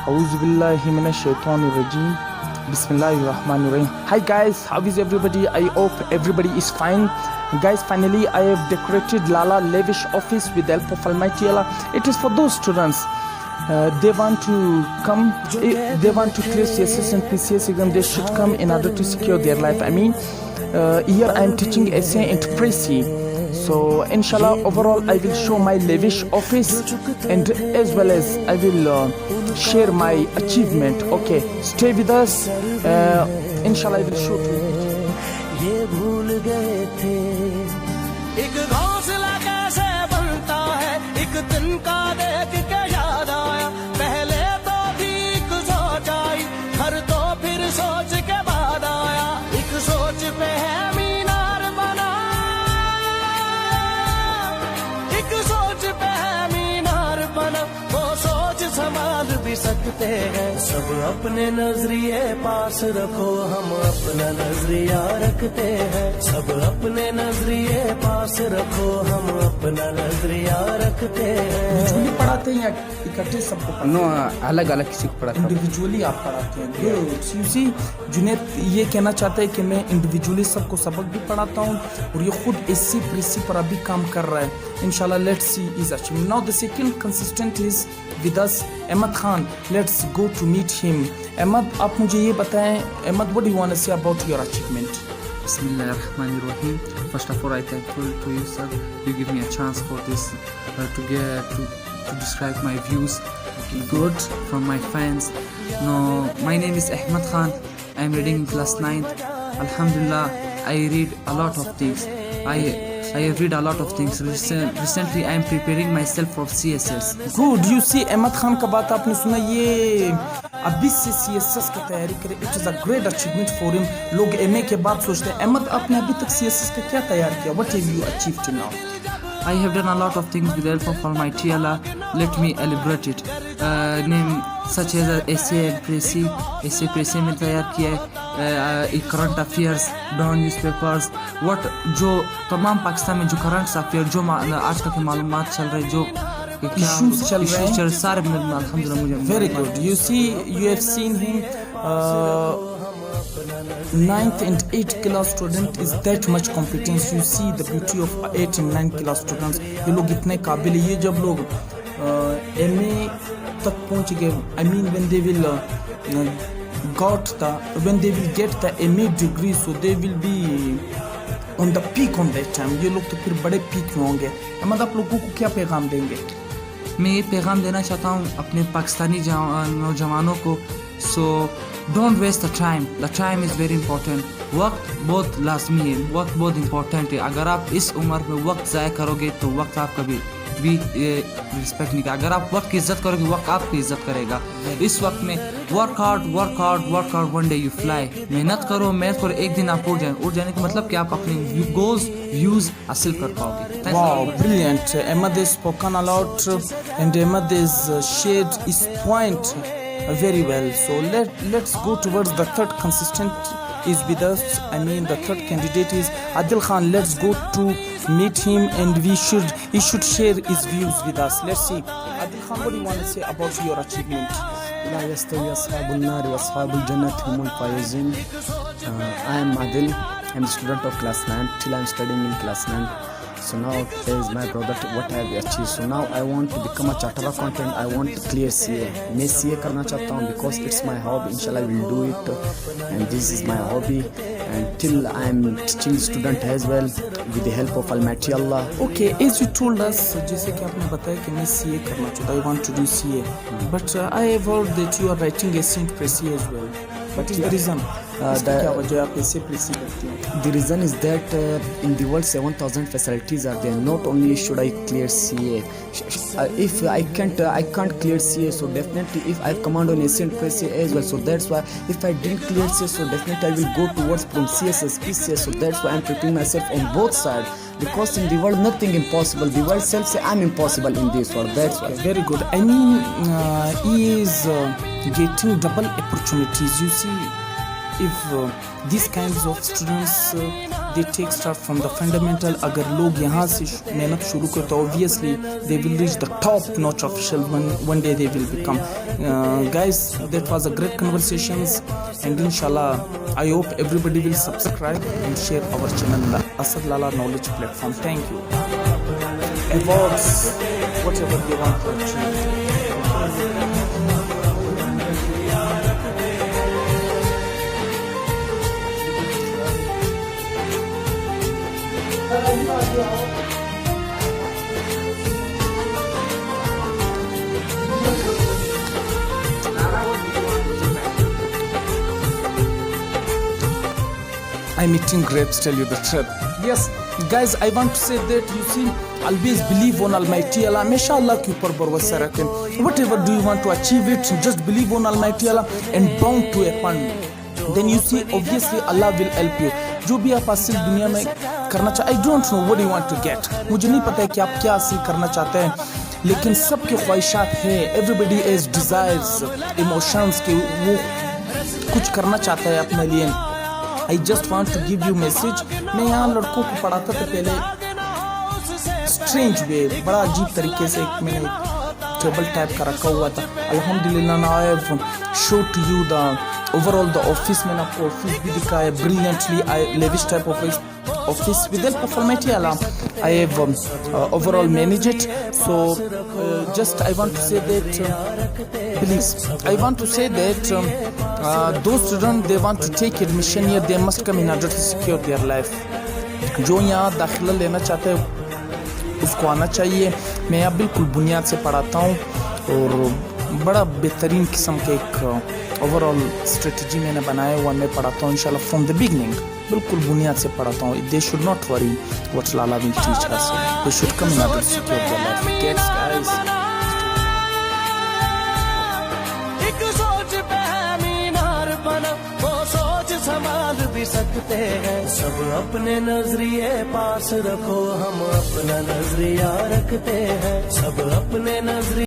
Auzubillahiminashaitanirrajim. Bismillahirrahmanirrahim. Hi guys, how is everybody? I hope everybody is fine. Guys, finally I have decorated Lala Lavish office with the help of Almighty Allah. It is for those students. They want to come, they want to clear CSS and PCS exam. They should come in order to secure their life. Here I am teaching essay and Prezi. So inshallah, overall I will show my lavish office and as well as I will share my achievement. Okay, stay with us. Inshallah I will show to सकते हैं सब अपने नजरिए पास रखो हम अपना नजरिया रखते हैं सब अपने नजरिए पास रखो हम अपना नजरिया रखते हैं। इंडिविजुअली पढ़ाते हैं या इकट्ठे सबको? नो, अलग अलग किसी को पढ़ाते हैं। इंडिविजुअली आप पढ़ाते हैं? यू सी, जुनैद ये कहना चाहता है कि मैं इंडिविजुअली सबको सबक भी पढ़ाता हूँ और ये खुद इसी प्रेसी पर अभी काम कर रहा है। इंशाल्लाह let's see is achieving. Now the second consistent is with us, Ahmed Khan. Let's go to meet him. Ahmed, आप मुझे ये बताएं, Ahmed, what do you want to say about your achievement? Bismillahirrahmanirrahim. First of all, I thankful to you, sir. You give me a chance for this to describe my views. Good from my fans. No, my name is Ahmed Khan. I am reading in class 9th. Alhamdulillah, I read a lot of things. I have read a lot of things. Recently, I am preparing myself for CSS. Good. You see, Ahmed Khan का बात आपने सुना, ये अभी से CSS की तैयारी करे. It is a great achievement for him. लोग MA के बाद सोचते हैं, अहमद आपने अभी तक CSS का क्या तैयार किया? What have you achieved till now? I have done a lot of things with the help of Almighty Allah. Let me elaborate it. Name such as essay and Prezi. Essay Prezi में तैयार किया है. Current affairs, dawn newspapers, what जो तमाम पाकिस्तान में जो current affairs जो आजकल के मालूमात चल रहे जो issues चल रहे हैं सारे अल्हम्दुलिल्लाह मुझे very good. You see, you have seen him 9th and 8th class student is that much competence. You see the beauty of 8th and 9th class students. ये लोग इतने काबिल है. ये जब लोग MA तक पहुंच गए, I mean when they will when they will get the MA degree, so they will be on the peak on that time. ये लोग तो फिर बड़े पीक में होंगे. अहमद, आप लोगों को क्या पैगाम देंगे? मैं ये पैगाम देना चाहता हूँ अपने पाकिस्तानी नौजवानों को. So don't waste the time is very important. वक्त बहुत लाजमी है, वक्त बहुत इंपॉर्टेंट है. अगर आप इस उम्र में वक्त ज़ाया करोगे तो वक्त आप कभी भी रिस्पेक्ट नहीं करेगा. अगर आप वक्त की इज्जत करोगे वक्त आपकी इज्जत करेगा. इस वक्त में work hard, one day you fly. मेहनत करो, एक दिन आप उड़ जाने का मतलब कि आप अपने गोल्स व्यूज हासिल कर पाओगे. Wow, brilliant. Ahmed has spoken a lot and Ahmed has shared his point very well. So let's go towards the third consistent is with us. I mean the third candidate is Adil Khan. Let's go to meet him and he should share his views with us. Let's see. Adil Khan, what do you want to say about your achievement? لا يستوي أصحاب النار وأصحاب الجنة هم الفائزون. I am Adil. I am a student of class 9. Till I am studying in class 9. So now there is my brother. What I have achieved. So now I want to become a chartered accountant. I want to clear CA. मैं CA करना चाहता हूँ because it's my hobby. Inshallah I will do it. And this is my hobby. And till I am teaching student as well with the help of Almighty Allah. Okay, as you told us, जैसे कि आपने बताया कि मैं CA करना चाहता हूँ. I want to do CA. But I have heard that you are writing essay and Prezi as well. What is the reason? क्या वजह आप ऐसे Prezi करते हैं? The reason is that in the world 7,000 facilities are there. Not only should I clear CA. If I can't clear CA, so definitely if I command on essay and Prezi as well. So that's why if I didn't clear CA, so definitely I will go towards from CSS, PCS. So that's why I'm preparing myself on both sides. Because in the world nothing impossible. The world self say I'm impossible in this world. That's why. Very good. I mean, he is getting double opportunities. You see, if these kinds of students they take start from the fundamental. अगर लोग यहाँ से मेहनत शुरू करें तो obviously they will reach the top notch official. One day they will become. Guys, that was a great conversations, and inshallah I hope everybody will subscribe and share our channel, the Asad Lala Knowledge Platform. Thank you. Awards, whatever they want to achieve. I'm eating grapes, tell you the truth. Yes, guys, I want to say that, you see, always believe on Almighty Allah. Hमेशा Allah के ऊपर भरोसा रखें. Whatever do you want to achieve it, just believe on Almighty Allah and bound to a fund. Then you see, obviously Allah will help you. जो भी आप हासिल दुनिया में करना चाहते, I don't know what you want to get. मुझे नहीं पता है कि आप क्या हासिल करना चाहते हैं, लेकिन सबके ख्वाहिशात है. Everybody has desires, emotions के वो कुछ करना चाहता है अपने लिए. I just want to give you message. मैं यहाँ लड़कों को पढ़ाता था पहले स्ट्रेंज वे, बड़ा अजीब तरीके से मैंने टेबल टाइप का रखा हुआ था. अल्हम्दुलिल्लाह now I have showed to you the overall the office. मैंने आपको ऑफिस भी दिखाया brilliantly. Lavish type of office with help of Almighty Allah. I have overall managed it. So just I want to say that please, I want to say that those students they want to take admission here, they must come in order to secure their life. जो यहाँ दाखिला लेना चाहते हैं उसको आना चाहिए. मैं यहाँ बिल्कुल बुनियाद से पढ़ाता हूँ और बड़ा बेहतरीन किस्म के एक ओवरऑल स्ट्रेटजी मैंने बनाया हुआ. मैं पढ़ाता हूँ इंशाल्लाह फ्रॉम द बिगनिंग, बिल्कुल बुनियाद से पढ़ाता हूँ. They should not worry what Lala will teach us. They should come in order to secure their life. Gets guys, एक सोच पे है मीनार बना, वो सोच संभाल भी सकते हैं. सब अपने नजरिए पास रखो, हम अपना नजरिया रखते हैं. सब अपने नजरिए